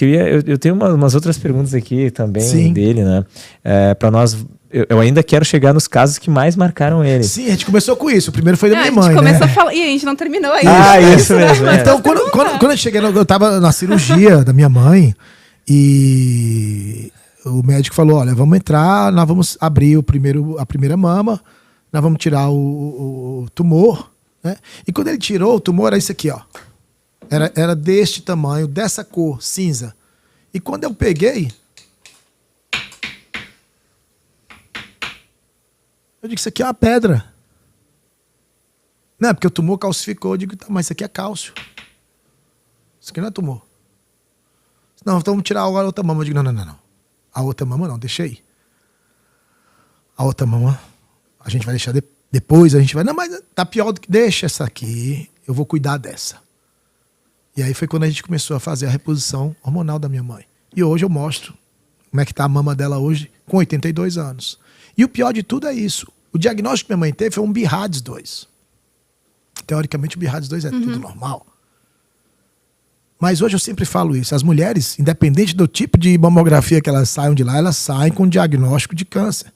eu tenho umas outras perguntas aqui também. Sim. Dele, né? Para nós, eu ainda quero chegar nos casos que mais marcaram ele. Sim, a gente começou com isso. O primeiro foi da minha mãe, A gente começou né? a falar... E a gente não terminou ainda. Ah, isso mesmo. Então, quando eu cheguei, eu tava na cirurgia da minha mãe e o médico falou, olha, vamos entrar, nós vamos abrir a primeira mama, nós vamos tirar o tumor, né? E quando ele tirou o tumor, era isso aqui, ó. Era deste tamanho, dessa cor, cinza. E quando eu peguei, eu digo, isso aqui é uma pedra. Não, porque o tumor calcificou. Eu digo, tá, mas isso aqui é cálcio. Isso aqui não é tumor. Não, então vamos tirar agora a outra mama. Eu digo, não. A outra mama não, deixa aí. A outra mama, a gente vai deixar depois, a gente vai... Não, mas tá pior do que... Deixa essa aqui, eu vou cuidar dessa. E aí foi quando a gente começou a fazer a reposição hormonal da minha mãe. E hoje eu mostro como é que tá a mama dela hoje, com 82 anos. E o pior de tudo é isso. O diagnóstico que minha mãe teve foi um BIRADS 2. Teoricamente o BIRADS 2 é tudo normal. Mas hoje eu sempre falo isso. As mulheres, independente do tipo de mamografia que elas saiam de lá, elas saem com diagnóstico de câncer.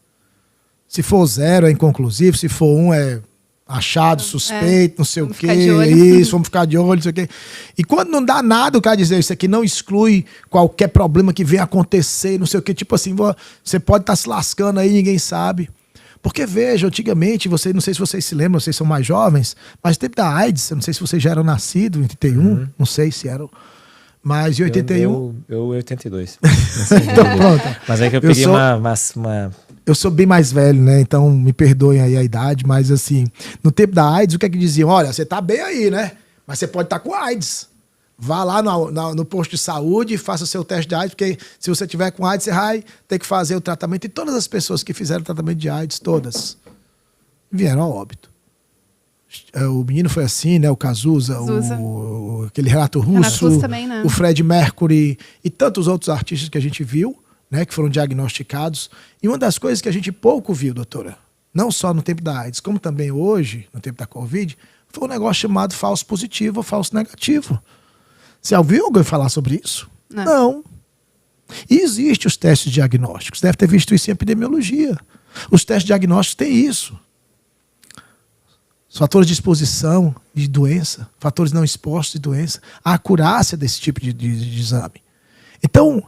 Se for 0 é inconclusivo, se for 1 é achado, suspeito, não sei o quê, isso, vamos ficar de olho, não sei o quê. E quando não dá nada, o cara dizer isso aqui não exclui qualquer problema que venha acontecer, não sei o quê. Tipo assim, você pode estar se lascando aí, ninguém sabe. Porque veja, antigamente, não sei se vocês se lembram, vocês são mais jovens, mas no tempo da AIDS, eu não sei se vocês já eram nascidos em 81, não sei se eram, mas em 81... Eu 82. Então pronto. Mas é que eu peguei uma... Eu sou bem mais velho, né? Então me perdoem aí a idade, mas assim, no tempo da AIDS, o que é que diziam? Olha, você tá bem aí, né? Mas você pode estar com AIDS. Vá lá no posto de saúde e faça o seu teste de AIDS, porque se você tiver com AIDS, você vai ter que fazer o tratamento. E todas as pessoas que fizeram o tratamento de AIDS, todas, vieram a óbito. O menino foi assim, né? O Cazuza, aquele Renato Russo, também, né? O Fred Mercury e tantos outros artistas que a gente viu, né, que foram diagnosticados. E uma das coisas que a gente pouco viu, doutora, não só no tempo da AIDS, como também hoje, no tempo da Covid, foi um negócio chamado falso positivo ou falso negativo. Você ouviu alguém falar sobre isso? Não. E existem os testes diagnósticos. Deve ter visto isso em epidemiologia. Os testes diagnósticos têm isso. Os fatores de exposição de doença, fatores não expostos de doença, a acurácia desse tipo de exame. Então,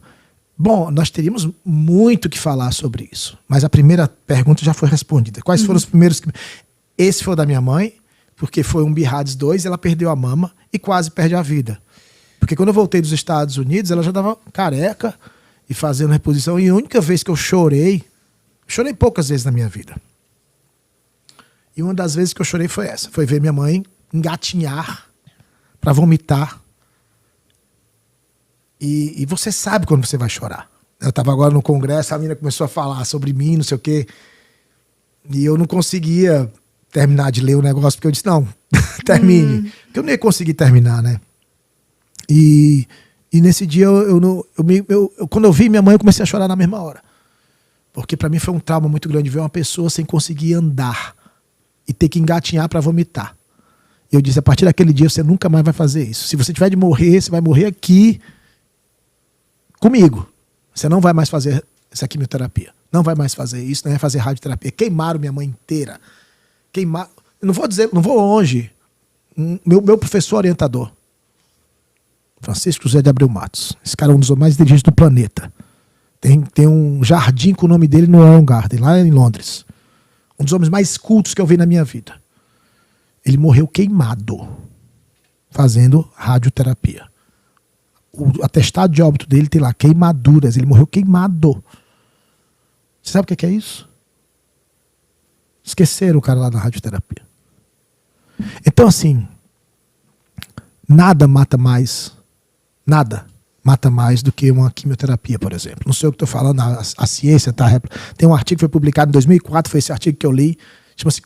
bom, nós teríamos muito que falar sobre isso. Mas a primeira pergunta já foi respondida. Quais foram os primeiros... Esse foi o da minha mãe, porque foi um BIRADS 2, ela perdeu a mama e quase perde a vida. Porque quando eu voltei dos Estados Unidos, ela já estava careca e fazendo reposição. E a única vez que eu chorei poucas vezes na minha vida. E uma das vezes que eu chorei foi essa. Foi ver minha mãe engatinhar para vomitar. E você sabe quando você vai chorar. Eu estava agora no congresso, a menina começou a falar sobre mim, não sei o quê. E eu não conseguia terminar de ler o negócio, porque eu disse, não, termine. Porque eu não ia conseguir terminar, né? E nesse dia, quando eu vi minha mãe, eu comecei a chorar na mesma hora. Porque para mim foi um trauma muito grande ver uma pessoa sem conseguir andar e ter que engatinhar para vomitar. Eu disse, a partir daquele dia você nunca mais vai fazer isso. Se você tiver de morrer, você vai morrer aqui comigo. Você não vai mais fazer essa quimioterapia. Não vai mais fazer isso, não vai fazer radioterapia. Queimaram minha mãe inteira. Queimaram. Eu não vou longe. Meu professor orientador, Francisco José de Abreu Matos. Esse cara é um dos mais inteligentes do planeta. Tem um jardim com o nome dele no Elm Garden, lá em Londres. Um dos homens mais cultos que eu vi na minha vida. Ele morreu queimado, fazendo radioterapia. O atestado de óbito dele tem lá queimaduras. Ele morreu queimado. Você sabe o que é isso? Esqueceram o cara lá na radioterapia. Então, assim, nada mata mais do que uma quimioterapia, por exemplo. Não sei o que estou falando, a ciência está... Tem um artigo que foi publicado em 2004, foi esse artigo que eu li, chama-se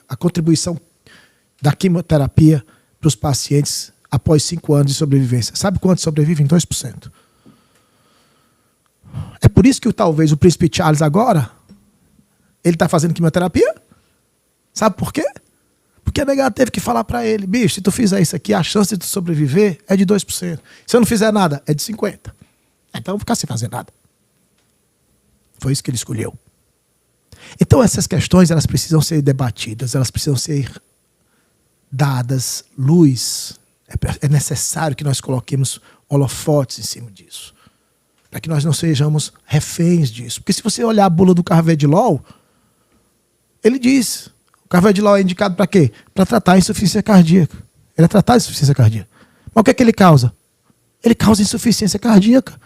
a contribuição da quimioterapia para os pacientes após 5 anos de sobrevivência. Sabe quanto sobrevivem? 2%. É por isso que talvez o príncipe Charles agora, ele está fazendo quimioterapia? Sabe por quê? Porque a nega teve que falar para ele, bicho, se tu fizer isso aqui, a chance de tu sobreviver é de 2%. Se eu não fizer nada, é de 50%. Então eu vou ficar sem fazer nada. Foi isso que ele escolheu. Então essas questões, elas precisam ser debatidas, elas precisam ser dadas luz. É necessário que nós coloquemos holofotes em cima disso, para que nós não sejamos reféns disso. Porque se você olhar a bula do Carvedilol, ele diz, o Carvedilol é indicado para quê? Para tratar a insuficiência cardíaca. Ele é tratado de insuficiência cardíaca. Mas o que é que ele causa? Ele causa insuficiência cardíaca.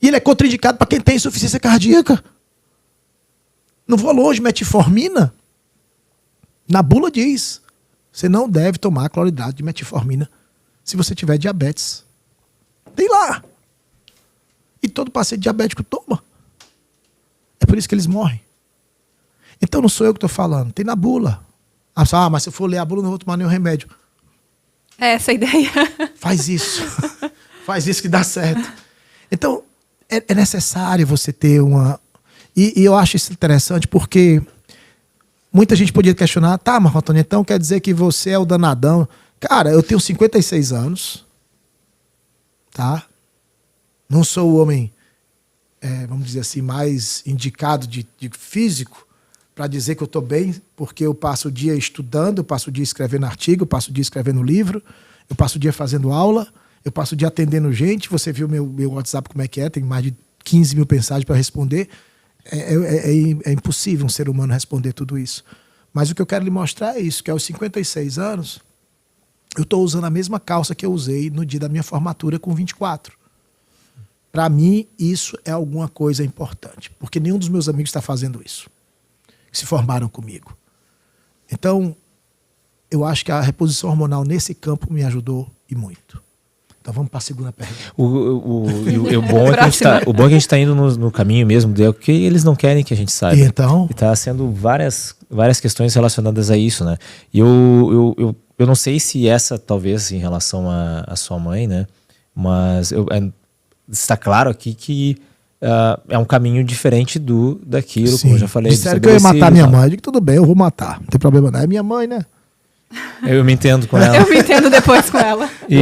E ele é contraindicado para quem tem insuficiência cardíaca. Não vou longe, metformina, na bula diz, você não deve tomar cloridrato de metformina se você tiver diabetes. Tem lá. E todo paciente diabético toma. É por isso que eles morrem. Então não sou eu que estou falando, tem na bula. Ah, mas se eu for ler a bula, não vou tomar nenhum remédio. É essa a ideia. Faz isso. Faz isso que dá certo. Então, é necessário você ter uma... E eu acho isso interessante porque muita gente podia questionar, tá, Marco Antônio, então quer dizer que você é o danadão. Cara, eu tenho 56 anos, tá? Não sou o homem, vamos dizer assim, mais indicado de físico para dizer que eu estou bem, porque eu passo o dia estudando, eu passo o dia escrevendo artigo, eu passo o dia escrevendo livro, eu passo o dia fazendo aula, eu passo o dia atendendo gente. Você viu meu WhatsApp como é que é, tem mais de 15 mil mensagens para responder. É impossível um ser humano responder tudo isso. Mas o que eu quero lhe mostrar é isso, que aos 56 anos, eu estou usando a mesma calça que eu usei no dia da minha formatura com 24. Para mim, isso é alguma coisa importante, porque nenhum dos meus amigos está fazendo isso, que se formaram comigo. Então, eu acho que a reposição hormonal nesse campo me ajudou e muito. Então vamos para a segunda pergunta. O bom é que a gente está indo no caminho mesmo, é o que eles não querem que a gente saiba. E então? E está sendo várias questões relacionadas a isso, né? E eu não sei se essa, talvez, em relação à sua mãe, né? Mas está claro aqui que é um caminho diferente daquilo, Sim. como eu já falei. Disseram que eu ia matar minha mãe. Eu digo, tudo bem, eu vou matar. Não tem problema não. É minha mãe, né? Eu me entendo com ela. Eu me entendo depois com ela. E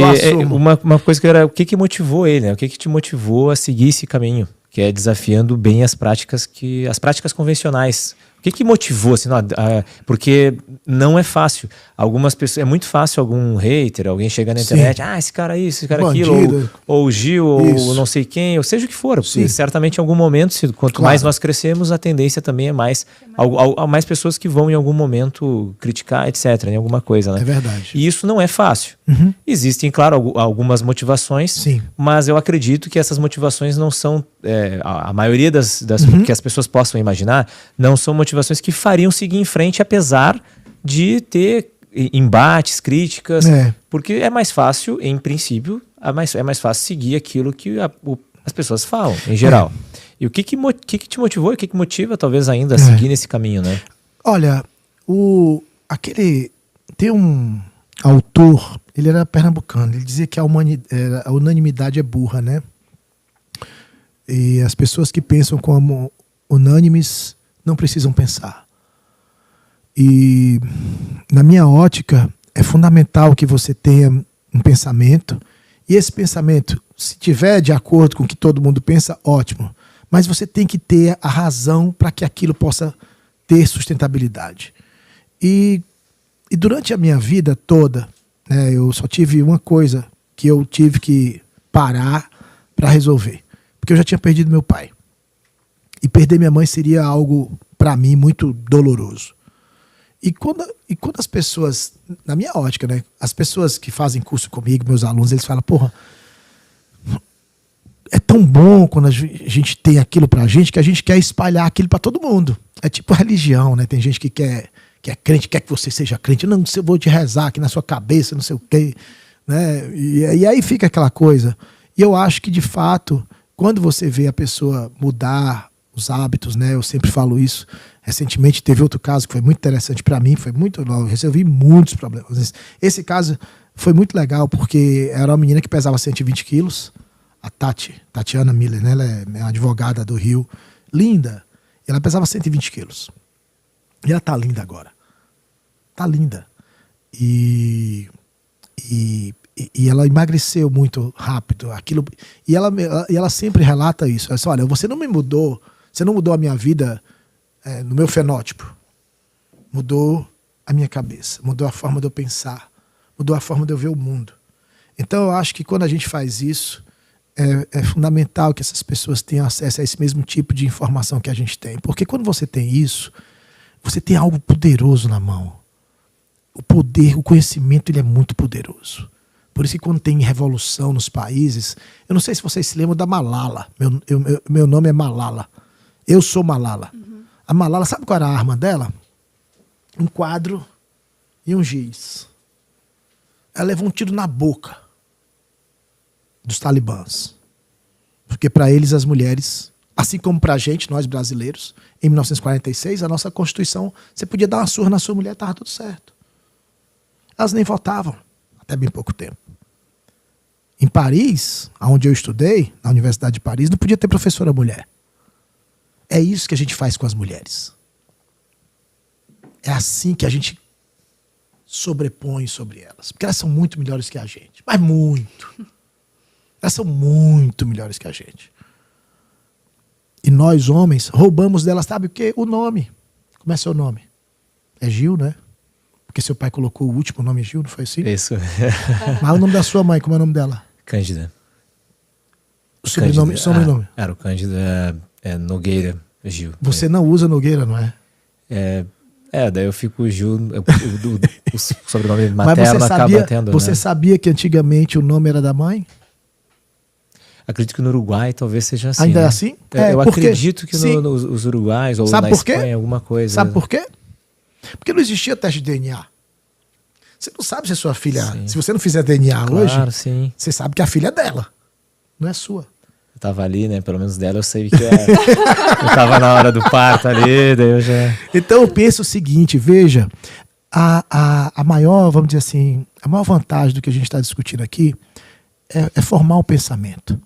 uma coisa que era, o que motivou ele, né? O que te motivou a seguir esse caminho, que é desafiando bem as práticas convencionais. O que motivou, assim, porque não é fácil. Algumas pessoas, é muito fácil algum hater, alguém chegar na internet, esse cara aí, esse cara aquilo, ou o Gil, isso, ou não sei quem, ou seja o que for. Sim. Certamente em algum momento, quanto mais nós crescemos, a tendência também é mais pessoas que vão em algum momento criticar, etc, em alguma coisa, né? É verdade. E isso não é fácil. Uhum. Existem, claro, algumas motivações, sim, mas eu acredito que essas motivações não são, a maioria das que as pessoas possam imaginar, não são motivações que fariam seguir em frente, apesar de ter embates, críticas, porque é mais fácil, em princípio, é mais fácil seguir aquilo que as pessoas falam, em geral. E o que te motivou e o que motiva, talvez, ainda a seguir nesse caminho, né? Olha, tem um autor, ele era pernambucano, ele dizia que a unanimidade é burra, né? E as pessoas que pensam como unânimes não precisam pensar. E, na minha ótica, é fundamental que você tenha um pensamento, e esse pensamento, se tiver de acordo com o que todo mundo pensa, ótimo. Mas você tem que ter a razão para que aquilo possa ter sustentabilidade. E durante a minha vida toda, né, eu só tive uma coisa que eu tive que parar para resolver. Porque eu já tinha perdido meu pai. E perder minha mãe seria algo, para mim, muito doloroso. E quando as pessoas, na minha ótica, né, as pessoas que fazem curso comigo, meus alunos, eles falam, porra, é tão bom quando a gente tem aquilo pra gente que a gente quer espalhar aquilo para todo mundo. É tipo a religião, né? Tem gente que é crente, quer que você seja crente. Não, eu vou te rezar aqui na sua cabeça, não sei o quê. Né? E aí fica aquela coisa. E eu acho que, de fato, quando você vê a pessoa mudar os hábitos, né? Eu sempre falo isso. Recentemente teve outro caso que foi muito interessante para mim, eu resolvi muitos problemas. Esse caso foi muito legal porque era uma menina que pesava 120 quilos, a Tatiana Miller, né? Ela é uma advogada do Rio, linda. Ela pesava 120 quilos. E ela tá linda agora. Tá linda. E E ela emagreceu muito rápido. E ela sempre relata isso. Ela diz, olha, você não me mudou, você não mudou a minha vida no meu fenótipo. Mudou a minha cabeça, mudou a forma de eu pensar, mudou a forma de eu ver o mundo. Então eu acho que quando a gente faz isso, é fundamental que essas pessoas tenham acesso a esse mesmo tipo de informação que a gente tem. Porque quando você tem isso, você tem algo poderoso na mão. O poder, o conhecimento, ele é muito poderoso. Por isso que quando tem revolução nos países, eu não sei se vocês se lembram da Malala. Meu nome é Malala. Eu sou Malala. A Malala, sabe qual era a arma dela? Um quadro e um giz. Ela levou um tiro na boca dos talibãs. Porque para eles as mulheres, assim como para a gente, nós brasileiros, em 1946, a nossa Constituição, você podia dar uma surra na sua mulher, estava tudo certo. Elas nem votavam, até bem pouco tempo. Em Paris, onde eu estudei, na Universidade de Paris, não podia ter professora mulher. É isso que a gente faz com as mulheres. É assim que a gente sobrepõe sobre elas. Porque elas são muito melhores que a gente. Mas muito. Elas são muito melhores que a gente. E nós, homens, roubamos delas, sabe o quê? O nome. Como é seu nome? É Gil, né? Porque seu pai colocou o último nome Gil, não foi assim? Isso. Mas o nome da sua mãe, como é o nome dela? Cândida. O sobrenome. Era o Cândida é Nogueira Gil. Você não usa Nogueira, não é? Daí eu fico Gil, o sobrenome materno acaba tendo. Você sabia que antigamente o nome era da mãe? Acredito que no Uruguai talvez seja assim. Ainda né? é assim? Eu acredito que os uruguais ou na Espanha alguma coisa. Sabe por quê? Porque não existia teste de DNA. Você não sabe se a sua filha... Sim. Se você não fizer DNA hoje, sim. você sabe que a filha é dela, não é sua. Eu tava ali, né? Pelo menos dela eu sei que eu tava na hora do parto ali, daí eu já... Então eu penso o seguinte, veja, a maior, vamos dizer assim, a maior vantagem do que a gente está discutindo aqui é formar um pensamento.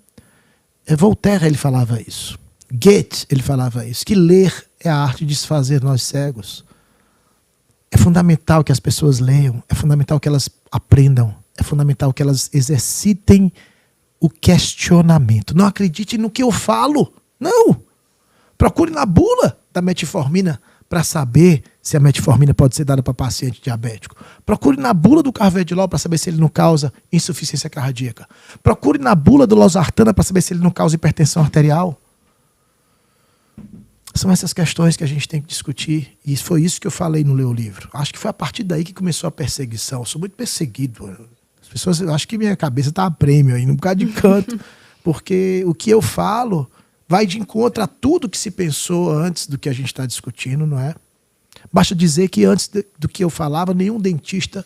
Voltaire, ele falava isso. Goethe, ele falava isso. Que ler é a arte de desfazer nós cegos. É fundamental que as pessoas leiam, é fundamental que elas aprendam, é fundamental que elas exercitem o questionamento. Não acredite no que eu falo. Não. Procure na bula da metformina para saber se a metformina pode ser dada para paciente diabético. Procure na bula do carvedilol para saber se ele não causa insuficiência cardíaca. Procure na bula do losartana para saber se ele não causa hipertensão arterial. São essas questões que a gente tem que discutir. E foi isso que eu falei no meu livro. Acho que foi a partir daí que começou a perseguição. Eu sou muito perseguido. As pessoas, acho que minha cabeça está a prêmio aí, num bocado de canto. Porque o que eu falo vai de encontro a tudo que se pensou antes do que a gente está discutindo, não é? Basta dizer que antes do que eu falava, nenhum dentista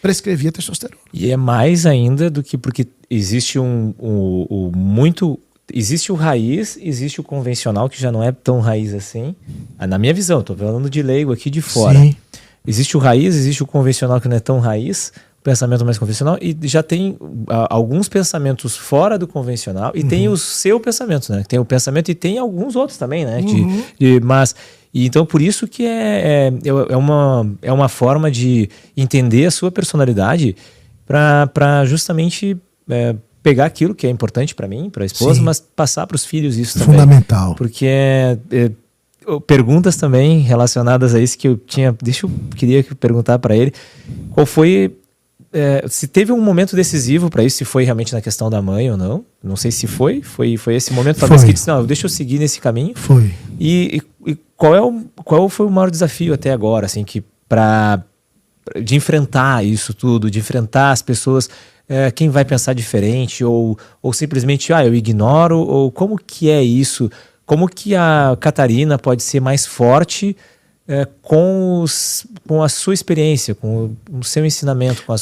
prescrevia testosterona. E é mais ainda do que porque existe existe o raiz, existe o convencional, que já não é tão raiz assim. Na minha visão, estou falando de leigo aqui de fora. Sim. Existe o raiz, existe o convencional que não é tão raiz, o pensamento mais convencional, e já tem alguns pensamentos fora do convencional, e tem o seu pensamento, né? Tem o pensamento e tem alguns outros também, né? Então, por isso que é uma forma de entender a sua personalidade para justamente pegar aquilo que é importante para mim, para a esposa, Sim. mas passar para os filhos isso também. Fundamental. Porque perguntas também relacionadas a isso que eu tinha... queria perguntar para ele. Qual foi... se teve um momento decisivo para isso, se foi realmente na questão da mãe ou não. Não sei se foi esse momento, talvez, que disse, não, deixa eu seguir nesse caminho. Foi. E qual foi o maior desafio até agora, assim, de enfrentar isso tudo, de enfrentar as pessoas, quem vai pensar diferente, ou simplesmente, eu ignoro, ou como que é isso? Como que a Catarina pode ser mais forte com a sua experiência, com o seu ensinamento, com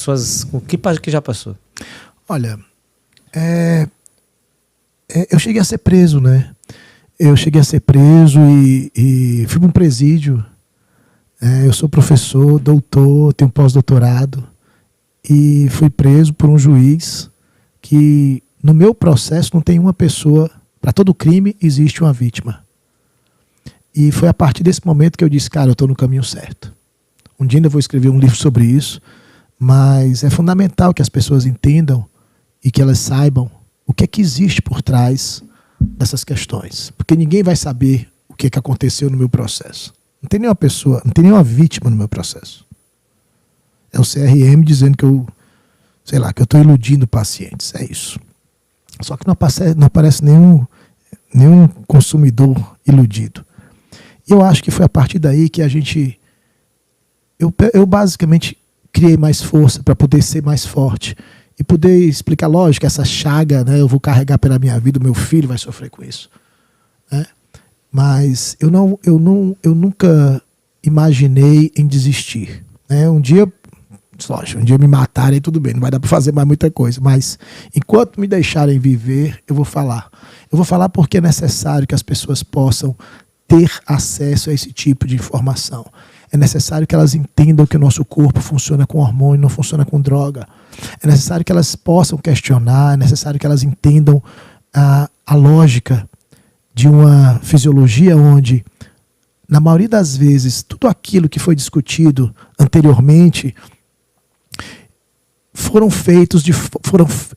o que já passou? Olha, eu cheguei a ser preso, né? Eu cheguei a ser preso e fui para um presídio. Eu sou professor, doutor, tenho pós-doutorado e fui preso por um juiz que, no meu processo, não tem uma pessoa. Para todo crime existe uma vítima. E foi a partir desse momento que eu disse, cara, eu estou no caminho certo. Um dia ainda vou escrever um livro sobre isso, Mas é fundamental que as pessoas entendam e que elas saibam o que é que existe por trás dessas questões. Porque ninguém vai saber o que é que aconteceu no meu processo. Não tem nenhuma pessoa, não tem nenhuma vítima no meu processo. É o CRM dizendo que eu estou iludindo pacientes. É isso. Só que não aparece nenhum consumidor iludido. E eu acho que foi a partir daí que eu basicamente criei mais força para poder ser mais forte e poder explicar, lógico, essa chaga, né, eu vou carregar pela minha vida, o meu filho vai sofrer com isso, né? Mas eu nunca imaginei em desistir, né? Um dia me matarem, tudo bem, não vai dar para fazer mais muita coisa, mas enquanto me deixarem viver, eu vou falar. Eu vou falar porque é necessário que as pessoas possam ter acesso a esse tipo de informação. É necessário que elas entendam que o nosso corpo funciona com hormônio, não funciona com droga. É necessário que elas possam questionar, é necessário que elas entendam a lógica de uma fisiologia onde, na maioria das vezes, tudo aquilo que foi discutido anteriormente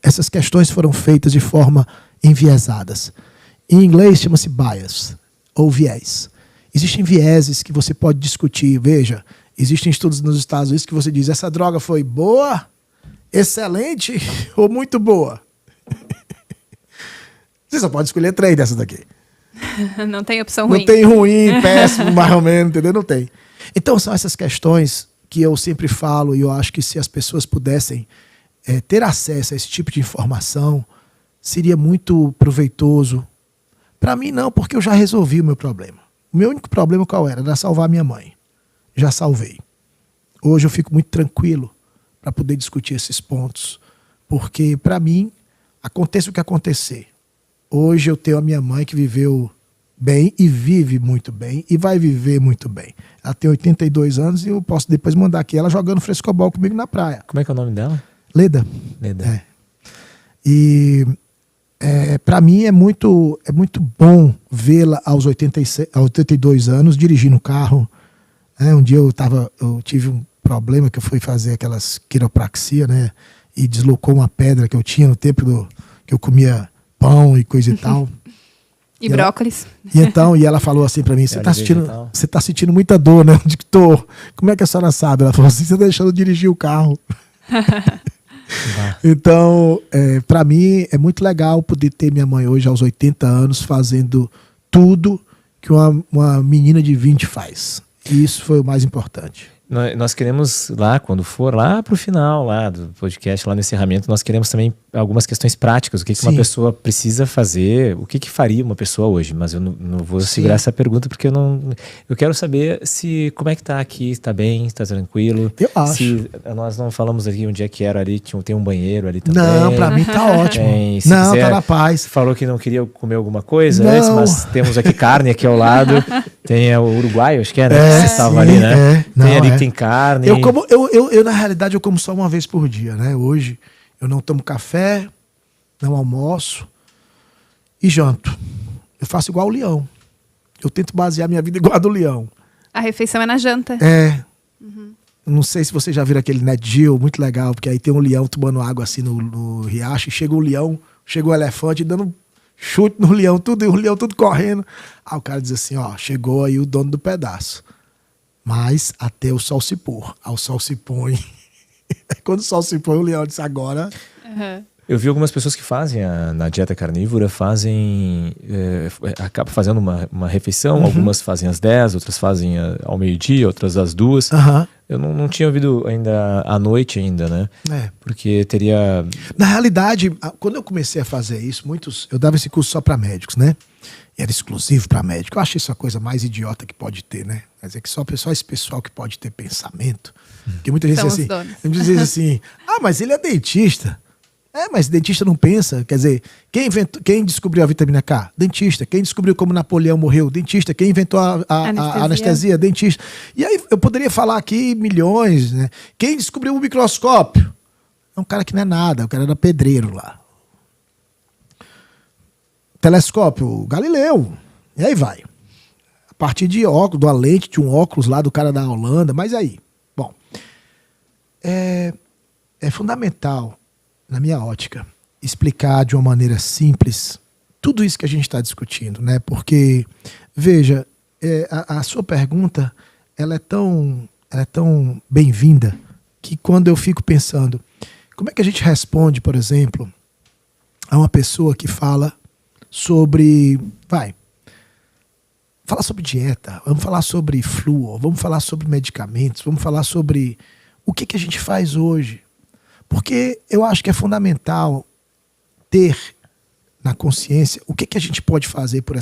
essas questões foram feitas de forma enviesadas. Em inglês chama-se bias, ou viés. Existem vieses que você pode discutir. Veja, existem estudos nos Estados Unidos que você diz, essa droga foi boa, excelente ou muito boa. Você só pode escolher 3 dessas daqui. Não tem opção ruim. Não tem ruim, péssimo, mais ou menos, entendeu? Não tem. Então são essas questões que eu sempre falo, e eu acho que se as pessoas pudessem ter acesso a esse tipo de informação, seria muito proveitoso. Para mim não, porque eu já resolvi o meu problema. O meu único problema qual era? Era salvar minha mãe. Já salvei. Hoje eu fico muito tranquilo para poder discutir esses pontos, porque para mim, aconteça o que acontecer. Hoje eu tenho a minha mãe que viveu bem e vive muito bem e vai viver muito bem. Ela tem 82 anos e eu posso depois mandar aqui ela jogando frescobol comigo na praia. Como é que é o nome dela? Leda. Leda. É. E para mim é muito bom vê-la aos 82 anos dirigindo um carro. Um dia eu tive um problema que eu fui fazer aquelas quiropraxia, né? E deslocou uma pedra que eu tinha no tempo que eu comia pão e coisa e tal. E brócolis. E ela falou assim pra mim, você tá sentindo muita dor, né? Eu digo, tô. Como é que a senhora sabe? Ela falou assim, você tá deixando eu dirigir o carro. Então, pra mim é muito legal poder ter minha mãe hoje aos 80 anos fazendo tudo que uma menina de 20 faz. E isso foi o mais importante. Nós queremos lá, quando for lá pro final lá do podcast, lá no encerramento, nós queremos também algumas questões práticas, o que uma pessoa precisa fazer, o que faria uma pessoa hoje, mas eu não vou segurar essa pergunta porque eu quero saber como é que tá aqui, tá bem, tá tranquilo. Eu acho. Se nós não falamos aqui onde é que era ali, tem um banheiro ali também. Não, pra mim tá ótimo. Não, tá na paz. Falou que não queria comer alguma coisa antes, mas temos aqui carne aqui ao lado, tem o uruguaio, acho que era, você estava ali, né? Tem ali tem carne. Eu na realidade eu como só uma vez por dia, né? Hoje eu não tomo café, não almoço e janto. Eu faço igual o leão. Eu tento basear minha vida igual a do leão. A refeição é na janta. Não sei se vocês já viram aquele Net Geo, muito legal, porque aí tem um leão tomando água assim no riacho, e chega o elefante dando chute no leão, tudo, e o leão tudo correndo. Aí o cara diz assim, ó, chegou aí o dono do pedaço. Mas até o sol se pôr. Aí o sol se põe. Quando o sol se põe, o leão diz agora. Eu vi algumas pessoas que fazem na dieta carnívora, acabam fazendo uma refeição, algumas fazem às 10, outras fazem ao meio-dia, outras às 2. Eu não tinha ouvido ainda à noite ainda, né? Porque teria... Na realidade, quando eu comecei a fazer isso, eu dava esse curso só para médicos, né? Era exclusivo para médico. Eu acho isso a coisa mais idiota que pode ter, né? Quer dizer que só esse pessoal que pode ter pensamento. Porque muita gente diz assim, mas ele é dentista. Mas dentista não pensa. Quer dizer, quem descobriu a vitamina K? Dentista. Quem descobriu como Napoleão morreu? Dentista. Quem inventou a anestesia? Dentista. E aí eu poderia falar aqui milhões, né? Quem descobriu o microscópio? É um cara que não é nada. O cara era pedreiro lá. Telescópio, Galileu. E aí vai. A partir de óculos, de uma lente, de um óculos lá do cara da Holanda. Mas aí, bom. é fundamental, na minha ótica, explicar de uma maneira simples tudo isso que a gente está discutindo, né? Porque, veja, a sua pergunta ela é tão bem-vinda que quando eu fico pensando, como é que a gente responde, por exemplo, a uma pessoa que fala sobre, falar sobre dieta, vamos falar sobre flúor, vamos falar sobre medicamentos, vamos falar sobre o que a gente faz hoje. Porque eu acho que é fundamental ter na consciência o que a gente pode fazer por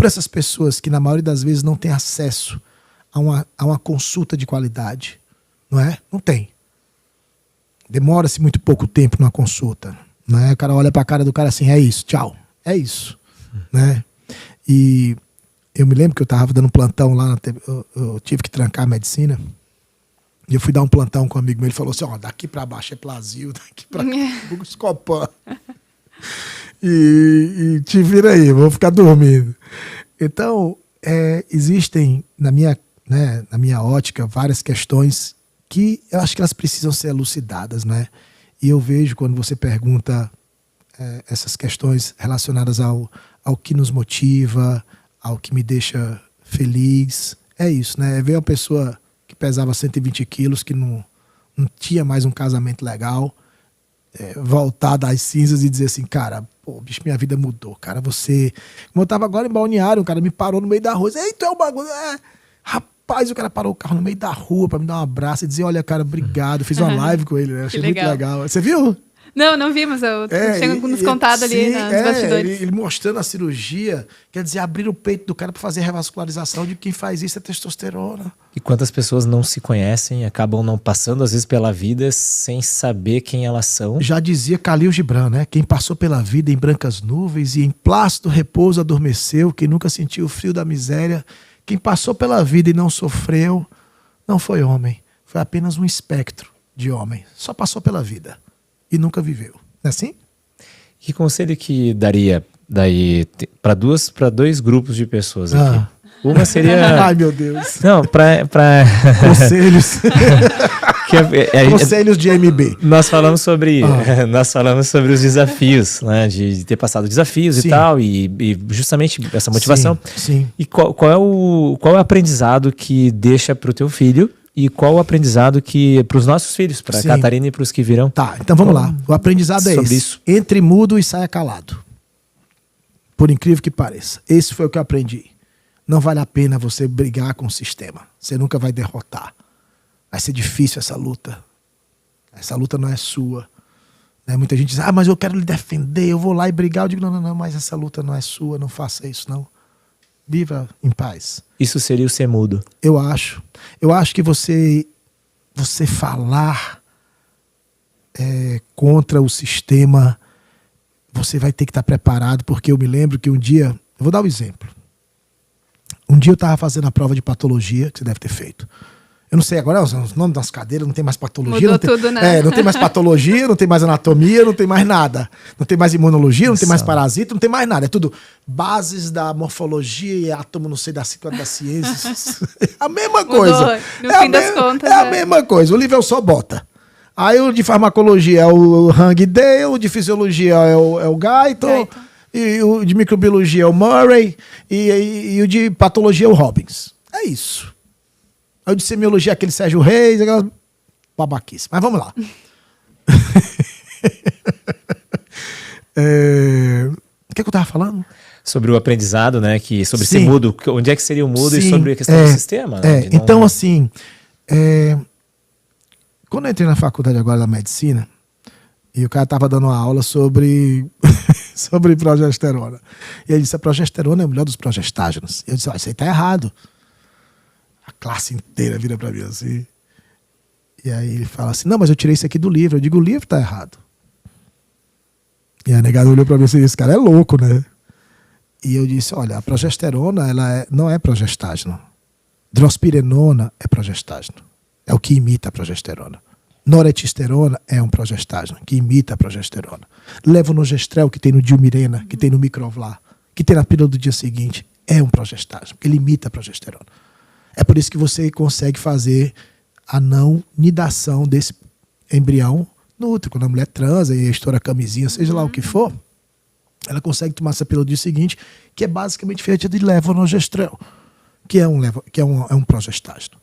essas pessoas que na maioria das vezes não têm acesso a uma consulta de qualidade. Não é? Não tem. Demora-se muito pouco tempo numa consulta. Não é? O cara olha para a cara do cara assim, é isso, tchau. É isso. Né? E eu me lembro que eu estava dando um plantão lá na TV, eu tive que trancar a medicina. E eu fui dar um plantão com um amigo meu, ele falou assim, daqui para baixo é Plasil, daqui para cá é Buscopan. E te vira aí, vou ficar dormindo. Então, existem, na minha ótica, várias questões que eu acho que elas precisam ser elucidadas, né? E eu vejo quando você pergunta essas questões relacionadas ao que nos motiva, ao que me deixa feliz, é isso, né? Ver uma pessoa que pesava 120 quilos, que não tinha mais um casamento legal, voltar das cinzas e dizer assim, cara, pô, bicho, minha vida mudou, cara, você... Como eu tava agora em Balneário, o cara me parou no meio da rua, ei, tu é um bagulho... Rapaz, o cara parou o carro no meio da rua pra me dar um abraço e dizer, olha, cara, obrigado, eu fiz uma live com ele, né? Achei muito legal. Você viu? Não vi, mas eu tinha nos contado ali nos bastidores. Ele mostrando a cirurgia, quer dizer, abrir o peito do cara para fazer revascularização, de quem faz isso é testosterona. E quantas pessoas não se conhecem, acabam não passando, às vezes, pela vida sem saber quem elas são. Já dizia Khalil Gibran, né? Quem passou pela vida em brancas nuvens e em plácido repouso adormeceu, quem nunca sentiu o frio da miséria, quem passou pela vida e não sofreu, não foi homem, foi apenas um espectro de homem. Só passou pela vida e nunca viveu. Não é assim? Que conselho que daria daí para dois grupos de pessoas aqui? Uma seria... Ai, meu Deus. Não, para Conselhos. Conselhos de MB. Nós falamos sobre os desafios, né? De ter passado desafios e tal, e justamente essa motivação. Sim. E qual é o aprendizado que deixa para o teu filho? E qual o aprendizado que para os nossos filhos, para a Catarina e para os que virão? Tá, então vamos lá. O aprendizado é esse. Isso. Entre mudo e saia calado. Por incrível que pareça. Esse foi o que eu aprendi. Não vale a pena você brigar com o sistema. Você nunca vai derrotar. Vai ser difícil essa luta. Essa luta não é sua. Né? Muita gente diz, mas eu quero lhe defender, eu vou lá e brigar. Eu digo, não, mas essa luta não é sua, não faça isso, não. Viva em paz. Isso seria o ser mudo. Eu acho que você falar contra o sistema, você vai ter que estar preparado, porque eu me lembro que um dia, eu vou dar um exemplo. Um dia eu estava fazendo a prova de patologia, que você deve ter feito. Eu não sei agora, os nomes das cadeiras, não tem mais patologia. Mudou tudo, né? Não tem mais patologia, não tem mais anatomia, não tem mais nada. Não tem mais imunologia, não tem mais parasita, não tem mais nada. É tudo bases da morfologia e átomo, não sei, das ciências. A mesma coisa. No fim das contas. É a mesma coisa. O livro só bota. Aí o de farmacologia é o Hang Day, o de fisiologia é o Guyton, e o de microbiologia é o Murray, e o de patologia é o Robbins. É isso. Aí o de semiologia é aquele Sérgio Reis, aquela babaquice. Mas vamos lá. O que eu tava falando? Sobre o aprendizado, né? Sobre ser mudo. Onde é que seria o mudo e sobre a questão do sistema. Né? Então, assim, quando eu entrei na faculdade agora da medicina, e o cara tava dando uma aula sobre progesterona. E ele disse, a progesterona é o melhor dos progestágenos. E eu disse, isso aí tá errado. A classe inteira vira pra mim assim. E aí ele fala assim, não, mas eu tirei isso aqui do livro. Eu digo, o livro tá errado. E a negada olhou pra mim assim, esse cara é louco, né? E eu disse, olha, a progesterona não é progestágeno. Drospirenona é progestágeno. É o que imita a progesterona. Noretesterona é um progestágeno, que imita a progesterona. Levonorgestrel, que tem no Dilmirena, que tem no Microvlar, que tem na pílula do dia seguinte, é um progestágeno, ele imita a progesterona. É por isso que você consegue fazer a não nidação embrião nutre. Quando a mulher transa e estoura a camisinha, seja lá o que for, ela consegue tomar essa pílula no dia seguinte, que é basicamente feita de levonorgestrel, que é um progestágeno.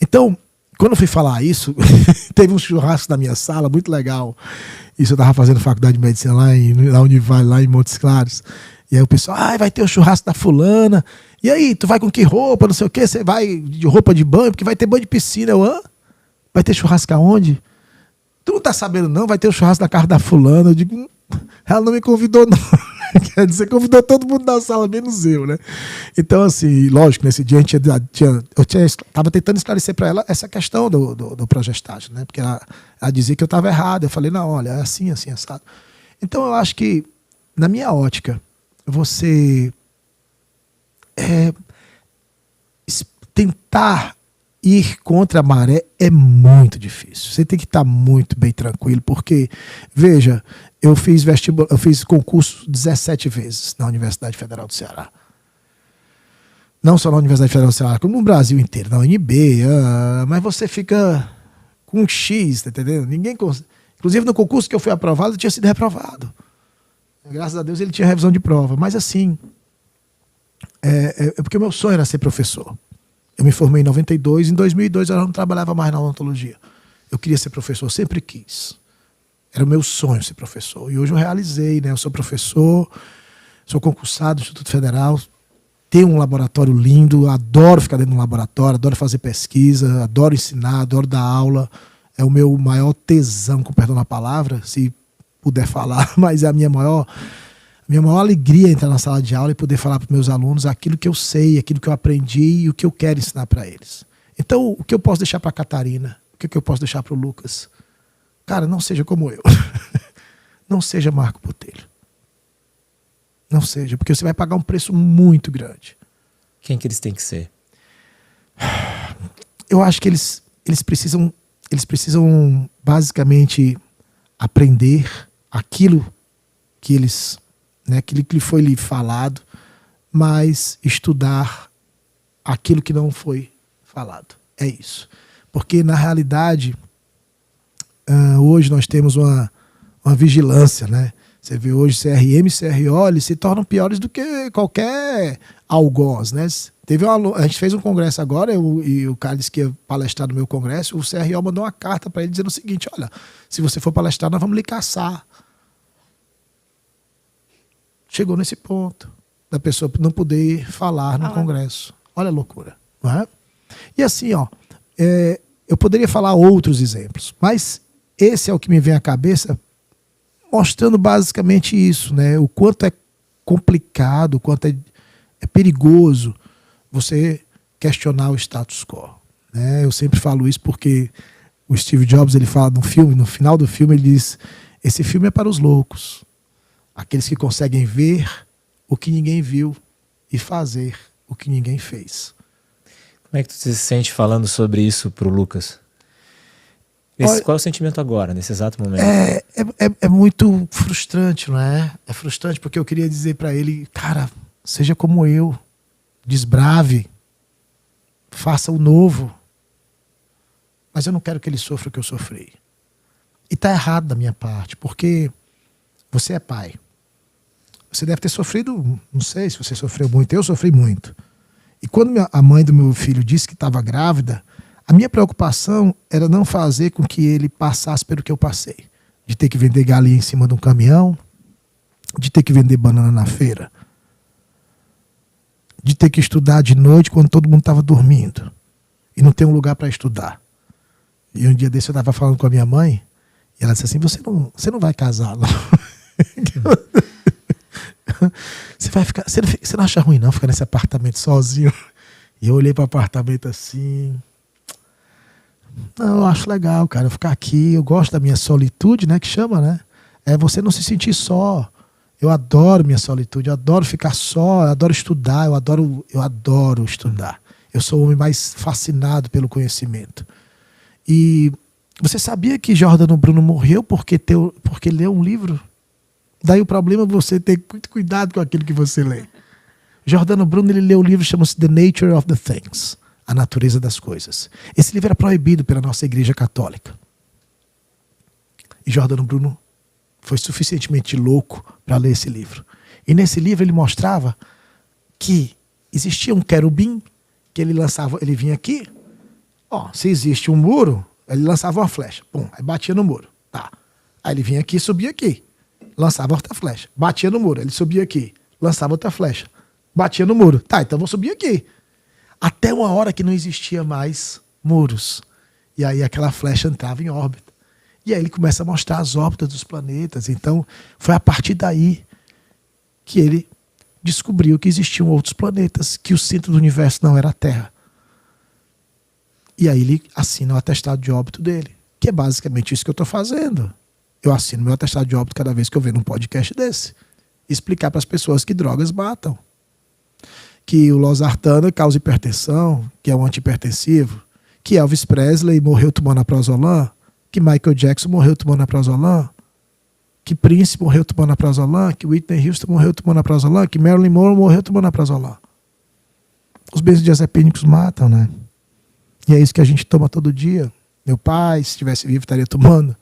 Então, quando eu fui falar isso, teve um churrasco na minha sala, muito legal. Isso eu estava fazendo faculdade de medicina na Univale, lá em Montes Claros. E aí o pessoal, vai ter o churrasco da fulana. E aí, tu vai com que roupa, não sei o quê? Você vai de roupa de banho, porque vai ter banho de piscina. Vai ter churrasco aonde? Tu não tá sabendo não, vai ter o churrasco da casa da fulana. Eu digo, ela não me convidou não. Quer dizer, convidou todo mundo da sala, menos eu, né? Então, assim, lógico, nesse dia eu estava tentando esclarecer para ela essa questão do progestágeno, né? Porque ela dizia que eu estava errado. Eu falei, não, olha, é assim, assado. Então, eu acho que, na minha ótica, você tentar ir contra a maré é muito difícil. Você tem que estar muito bem tranquilo, porque, veja, eu fiz concurso 17 vezes na Universidade Federal do Ceará. Não só na Universidade Federal do Ceará, como no Brasil inteiro, na UNB, mas você fica com um X, tá entendendo? Inclusive no concurso que eu fui aprovado, eu tinha sido reprovado. Graças a Deus ele tinha revisão de prova, mas assim, porque o meu sonho era ser professor. Eu me formei em 92, em 2002 eu não trabalhava mais na odontologia. Eu queria ser professor, sempre quis. Era o meu sonho ser professor. E hoje eu realizei, né? Eu sou professor, sou concursado do Instituto Federal, tenho um laboratório lindo, adoro ficar dentro de um laboratório, adoro fazer pesquisa, adoro ensinar, adoro dar aula. É o meu maior tesão, com perdão na palavra, se puder falar, mas é a minha maior alegria entrar na sala de aula e poder falar para os meus alunos aquilo que eu sei, aquilo que eu aprendi e o que eu quero ensinar para eles. Então, o que eu posso deixar para a Catarina? O que eu posso deixar para o Lucas? Cara, não seja como eu. Não seja Marco Botelho. Não seja, porque você vai pagar um preço muito grande. Quem que eles têm que ser? Eu acho que eles precisam basicamente aprender aquilo que eles, né, aquilo que foi lhe falado, mas estudar aquilo que não foi falado. É isso. Porque, na realidade, hoje nós temos uma vigilância, né? Você vê hoje CRM e CRO, eles se tornam piores do que qualquer algoz, né? A gente fez um congresso agora, e o cara disse que ia palestrar no meu congresso, o CRO mandou uma carta para ele dizendo o seguinte, olha, se você for palestrar, nós vamos lhe caçar. Chegou nesse ponto da pessoa não poder falar no congresso. Olha a loucura. Não é? E assim, eu poderia falar outros exemplos, mas esse é o que me vem à cabeça, mostrando basicamente isso, né? O quanto é complicado, o quanto é perigoso você questionar o status quo. Né? Eu sempre falo isso porque o Steve Jobs, ele fala no filme, no final do filme, ele diz, esse filme é para os loucos. Aqueles que conseguem ver o que ninguém viu e fazer o que ninguém fez. Como é que tu se sente falando sobre isso pro Lucas? Qual é o sentimento agora, nesse exato momento? É muito frustrante, não é? É frustrante porque eu queria dizer para ele, cara, seja como eu, desbrave, faça o novo. Mas eu não quero que ele sofra o que eu sofri. E tá errado da minha parte, porque você é pai. Você deve ter sofrido, não sei se você sofreu muito, eu sofri muito. E quando a mãe do meu filho disse que estava grávida, a minha preocupação era não fazer com que ele passasse pelo que eu passei. De ter que vender galinha em cima de um caminhão, de ter que vender banana na feira, de ter que estudar de noite quando todo mundo estava dormindo e não ter um lugar para estudar. E um dia desse eu estava falando com a minha mãe e ela disse assim, você não vai casar, não. Você não acha ruim não ficar nesse apartamento sozinho? E eu olhei para o apartamento assim... Não, eu acho legal, cara, eu ficar aqui, eu gosto da minha solitude, né, que chama, né? É você não se sentir só. Eu adoro minha solitude, eu adoro ficar só, eu adoro estudar, eu adoro estudar. Eu sou o homem mais fascinado pelo conhecimento. E você sabia que Giordano Bruno morreu porque leu um livro? Daí o problema é você ter muito cuidado com aquilo que você lê. Giordano Bruno, ele leu um livro que chama-se The Nature of the Things. A natureza das coisas. Esse livro era proibido pela nossa igreja católica. E Giordano Bruno foi suficientemente louco para ler esse livro. E nesse livro ele mostrava que existia um querubim que ele vinha aqui, se existe um muro, ele lançava uma flecha, aí batia no muro, tá. Aí ele vinha aqui e subia aqui, lançava outra flecha, batia no muro, ele subia aqui, lançava outra flecha, batia no muro, tá, então vou subir aqui. Até uma hora que não existia mais muros. E aí aquela flecha entrava em órbita. E aí ele começa a mostrar as órbitas dos planetas. Então foi a partir daí que ele descobriu que existiam outros planetas, que o centro do universo não era a Terra. E aí ele assina o atestado de óbito dele, que é basicamente isso que eu estou fazendo. Eu assino meu atestado de óbito cada vez que eu vejo um podcast desse. Explicar para as pessoas que drogas matam. Que o losartana causa hipertensão, que é um antihipertensivo, que Elvis Presley morreu tomando aprazolam, que Michael Jackson morreu tomando aprazolam, que Prince morreu tomando aprazolam, que Whitney Houston morreu tomando aprazolam, que Marilyn Monroe morreu tomando aprazolam. Os benzodiazepínicos matam, né? E é isso que a gente toma todo dia. Meu pai, se estivesse vivo, estaria tomando.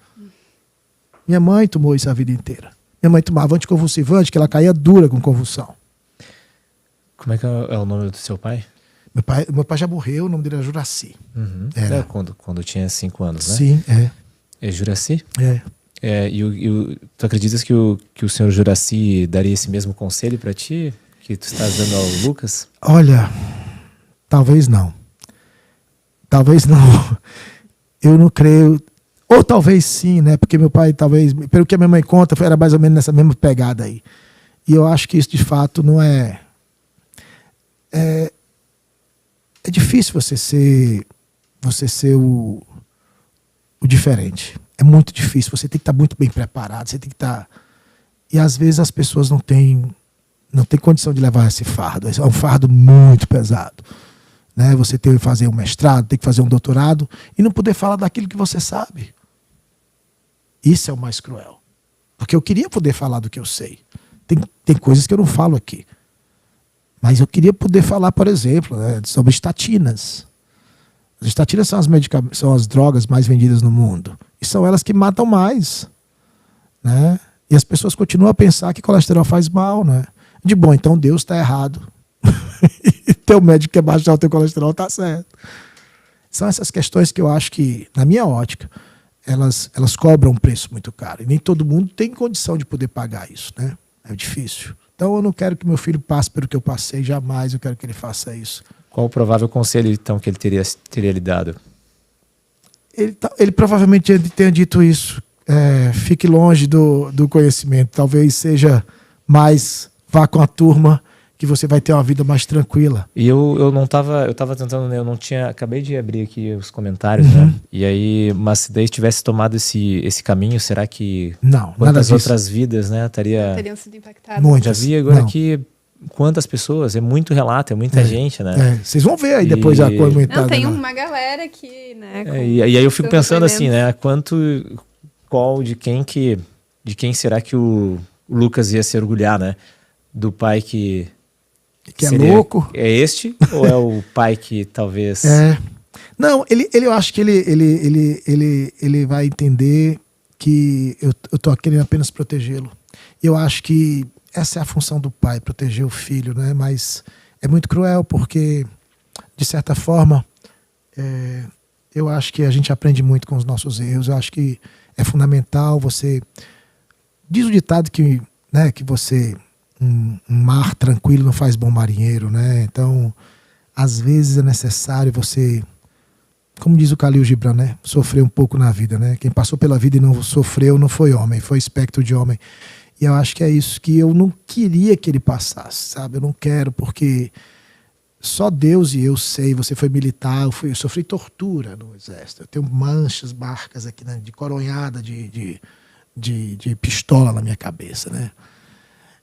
Minha mãe tomou isso a vida inteira. Minha mãe tomava anticonvulsivante, que ela caía dura com convulsão. Como é que é o nome do seu pai? Meu pai já morreu, o nome dele era Juraci. Uhum. Quando tinha 5 anos, né? Sim, é. É Juraci? É. Tu acreditas que o senhor Juraci daria esse mesmo conselho para ti, que tu estás dando ao Lucas? Olha, talvez não. Talvez não. Eu não creio. Ou talvez sim, né? Porque meu pai, talvez, pelo que a minha mãe conta, era mais ou menos nessa mesma pegada aí. E eu acho que isso de fato não é. É difícil você ser o diferente. É muito difícil. Você tem que estar muito bem preparado. Você tem que estar. E às vezes as pessoas não têm condição de levar esse fardo. É um fardo muito pesado. Né? Você tem que fazer um mestrado, tem que fazer um doutorado e não poder falar daquilo que você sabe. Isso é o mais cruel. Porque eu queria poder falar do que eu sei. Tem coisas que eu não falo aqui. Mas eu queria poder falar, por exemplo, né, sobre estatinas. As estatinas são as drogas mais vendidas no mundo. E são elas que matam mais. Né? E as pessoas continuam a pensar que colesterol faz mal. Né? Bom, então Deus está errado. E teu médico que quer baixar o teu colesterol está certo. São essas questões que eu acho que, na minha ótica, elas cobram um preço muito caro. E nem todo mundo tem condição de poder pagar isso. Né? É difícil. Então eu não quero que meu filho passe pelo que eu passei, jamais eu quero que ele faça isso. Qual o provável conselho, então, que ele teria lhe dado? Ele provavelmente tenha dito isso. Fique longe do conhecimento. Talvez seja mais, vá com a turma, que você vai ter uma vida mais tranquila. E eu tava tentando, né, acabei de abrir aqui os comentários, né? E aí, mas se daí tivesse tomado esse caminho, será que não, quantas outras vidas, né, teriam sido impactadas? Muitas. Já vi agora aqui quantas pessoas, é muito relato, é muita gente, né? Vocês vão ver aí depois a comentada. Não, tem uma galera aqui, né? E aí eu fico pensando assim, né, de quem será que o Lucas ia se orgulhar, né? Do pai que é louco. É este? Ou é o pai que talvez... Não, eu acho que ele vai entender que eu tô querendo apenas protegê-lo. Eu acho que essa é a função do pai, proteger o filho, né? Mas é muito cruel porque, de certa forma, eu acho que a gente aprende muito com os nossos erros. Eu acho que é fundamental você... Diz o ditado que você... Um mar tranquilo não faz bom marinheiro, né? Então, às vezes é necessário você, como diz o Khalil Gibran, né? Sofrer um pouco na vida, né? Quem passou pela vida e não sofreu não foi homem, foi espectro de homem. E eu acho que é isso que eu não queria que ele passasse, sabe? Eu não quero, porque só Deus e eu sei. Você foi militar, eu sofri tortura no exército. Eu tenho marcas aqui, né? De coronhada, de pistola na minha cabeça, né?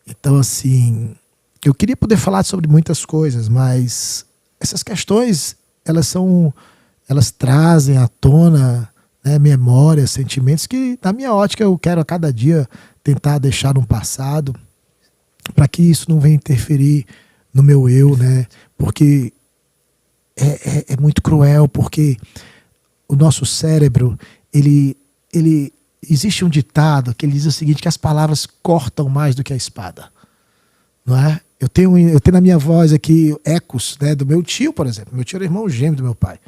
Então, assim, eu queria poder falar sobre muitas coisas, mas essas questões, elas trazem à tona, né, memórias, sentimentos que, na minha ótica, eu quero a cada dia tentar deixar no passado para que isso não venha interferir no meu eu, né? Porque é muito cruel, porque o nosso cérebro, ele existe um ditado que ele diz o seguinte, que as palavras cortam mais do que a espada. Não é? Eu tenho na minha voz aqui ecos, né, do meu tio, por exemplo. Meu tio era irmão gêmeo do meu pai.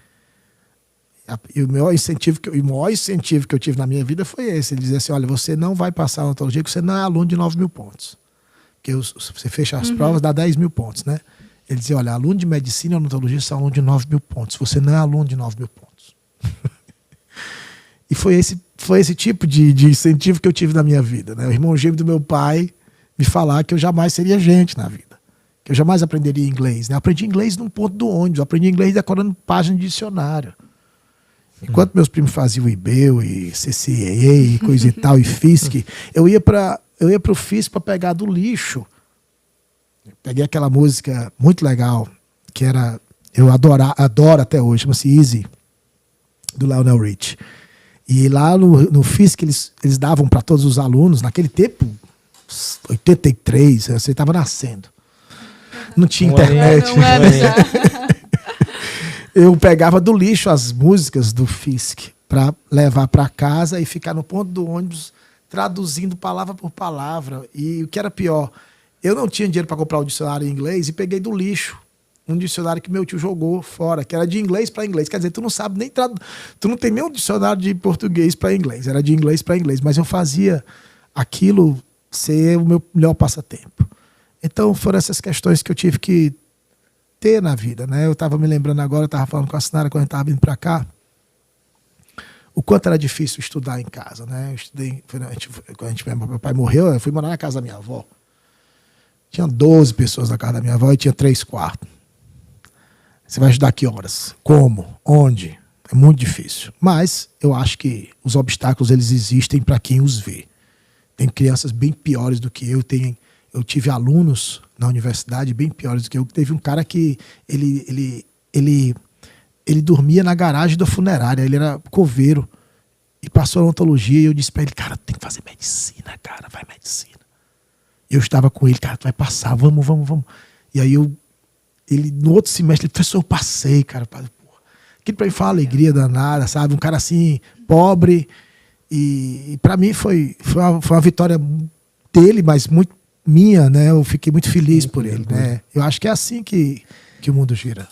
E o maior incentivo que eu tive na minha vida foi esse. Ele dizia assim, olha, você não vai passar na odontologia porque você não é aluno de 9 mil pontos. Porque você fecha as provas, dá 10 mil pontos, né? Ele dizia, olha, aluno de medicina e odontologia são aluno de 9 mil pontos. Você não é aluno de 9 mil pontos. E foi esse tipo de incentivo que eu tive na minha vida, né? O irmão gêmeo do meu pai me falar que eu jamais seria gente na vida. Que eu jamais aprenderia inglês, né? Eu aprendi inglês num ponto do ônibus. Eu aprendi inglês decorando página de dicionário. Enquanto meus primos faziam IBEU e CCAA e coisa e tal, e FISC, eu ia para o FISC para pegar do lixo. Peguei aquela música muito legal, que era, eu adoro até hoje, chama-se Easy, do Lionel Rich. E lá no FISC eles davam para todos os alunos, naquele tempo, 83, você estava nascendo. Não tinha internet. Eu pegava do lixo as músicas do FISC para levar para casa e ficar no ponto do ônibus traduzindo palavra por palavra. E o que era pior, eu não tinha dinheiro para comprar o dicionário em inglês e peguei do lixo um dicionário que meu tio jogou fora, que era de inglês para inglês. Quer dizer, tu não sabe nem tu não tem nem um dicionário de português para inglês, era de inglês para inglês, mas eu fazia aquilo ser o meu melhor passatempo. Então foram essas questões que eu tive que ter na vida, né? Eu estava me lembrando agora, eu estava falando com a Sinara quando a gente estava vindo para cá, o quanto era difícil estudar em casa, né? Eu estudei, quando meu pai morreu, eu fui morar na casa da minha avó. Tinha 12 pessoas na casa da minha avó e tinha 3 quartos. Você vai estudar que horas? Como? Onde? É muito difícil. Mas eu acho que os obstáculos eles existem para quem os vê. Tem crianças bem piores do que eu. Eu tive alunos na universidade bem piores do que eu. Teve um cara que ele dormia na garagem da funerária. Ele era coveiro e passou a odontologia. E eu disse para ele, cara, tem que fazer medicina, cara, vai medicina. Eu estava com ele, cara, tu vai passar, vamos. E aí ele no outro semestre, ele professor, eu passei, cara. Aquilo para mim foi uma alegria danada, sabe? Um cara assim, pobre. E para mim foi uma vitória dele, mas muito minha, né? Eu fiquei muito feliz por ele, né? Eu acho que é assim que o mundo gira.